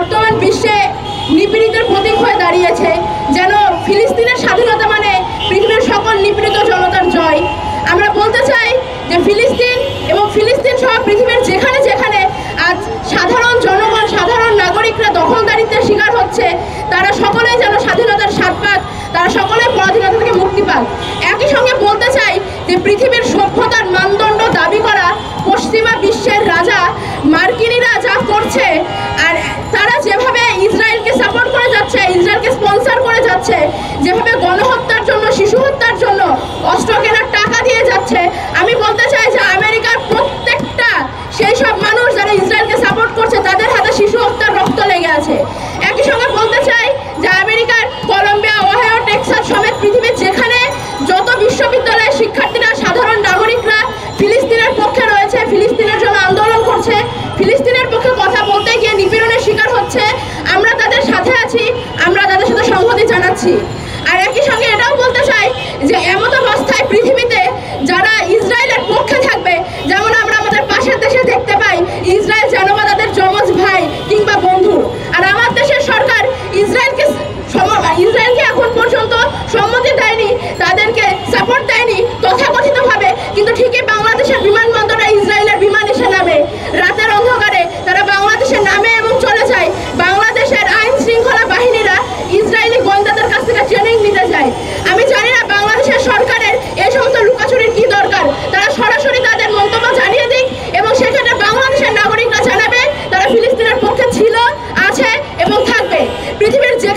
বর্তমান বিশ্বে নিপীড়িতের প্রতীক হয়ে দাঁড়িয়েছে। যেন ফিলিস্তিনের স্বাধীনতা মানে পৃথিবীর সকল নিপীড়িত জনতার জয়। আমরা বলতে চাই যে ফিলিস্তিন এবং ফিলিস্তিন সহ পৃথিবীর যেখানে যেখানে আজ সাধারণ জনগণ, সাধারণ নাগরিকরা দখলদারিত্বের শিকার হচ্ছে, তারা সকলেই যেন স্বাধীনতার স্বাদ পাক, তারা সকলেই পরাধীনতা থেকে মুক্তি পাক। একই সঙ্গে বলতে চাই যে পৃথিবীর সভ্যতার মানদণ্ড দাবি করা পশ্চিমা বিশ্বের রাজা মার্কিনিরা যা করছে, আর তারা যেভাবে ইসরায়েলকে সাপোর্ট করে যাচ্ছে, ইসরায়েলকে স্পন্সর করে যাচ্ছে, যেভাবে গণহত্যার জন্য, শিশু হত্যার জন্য অস্ত্র কেনার টাকা দিয়ে যাচ্ছে, আমি বলতে চাই যে আমেরিকার প্রত্যেকটা সেই সব মানুষ যারা ইসরায়েলকে সাপোর্ট করছে তাদের হাতে শিশু হত্যার রক্ত লেগে আছে। একই সঙ্গে বলতে চাই যে আমেরিকার কলম্বিয়া, ওহাইও, টেক্সাস সমেত পৃথিবীর যেখানে যত বিশ্ববিদ্যালয়ের শিক্ষার্থীরা, সাধারণ নাগরিকরা ফিলিস্তিনের পক্ষে রয়েছে, ফিলিস্তিনের জন্য আন্দোলন করছে, ফিলিস্তিনের পক্ষে কথা বলতে গিয়ে নিপীড়নের শিকার হচ্ছে, আমরা তাদের সাথে আছি, আমরা তাদের সাথে সংহতি জানাচ্ছি। আর একই সঙ্গে এটাও বলতে চাই যে এমত অবস্থায় পৃথিবীতে যারা ইসরায়েলের পক্ষে থাকবে, যেমন আমরা আমাদের পাশের দেশে দেখতে পাই ইসরায়েল যেন বা তাদের যমজ ভাই কিংবা বন্ধু, আর আমার দেশের সরকার ইসরায়েলকে এখন পর্যন্ত সম্মতি দেয়নি, তাদেরকে সাপোর্ট দেয়নি তথাকথিতভাবে, কিন্তু ঠিকই বাংলাদেশের বিমানবন্দরে ইসরায়েলের বিমান এসে নামে, রাতের অন্ধকারে তারা বাংলাদেশে নামে এবং চলে যায়। বাংলাদেশের আইন শৃঙ্খলা বাহিনীরা ইসরায়েলি গোয়েন্দাদের কাছ থেকে ট্রেনিং নিতে যায়। আমি জানি না বাংলাদেশের সরকারের এই সমস্ত লুকাচুরির কি দরকার, তারা সরাসরি তাদের মন্তব্য জানিয়ে দিক এবং সেক্ষেত্রে বাংলাদেশের নাগরিকরা জানাবে তারা ফিলিস্তিনের পক্ষে ছিল, আছে এবং থাকবে। পৃথিবীর যে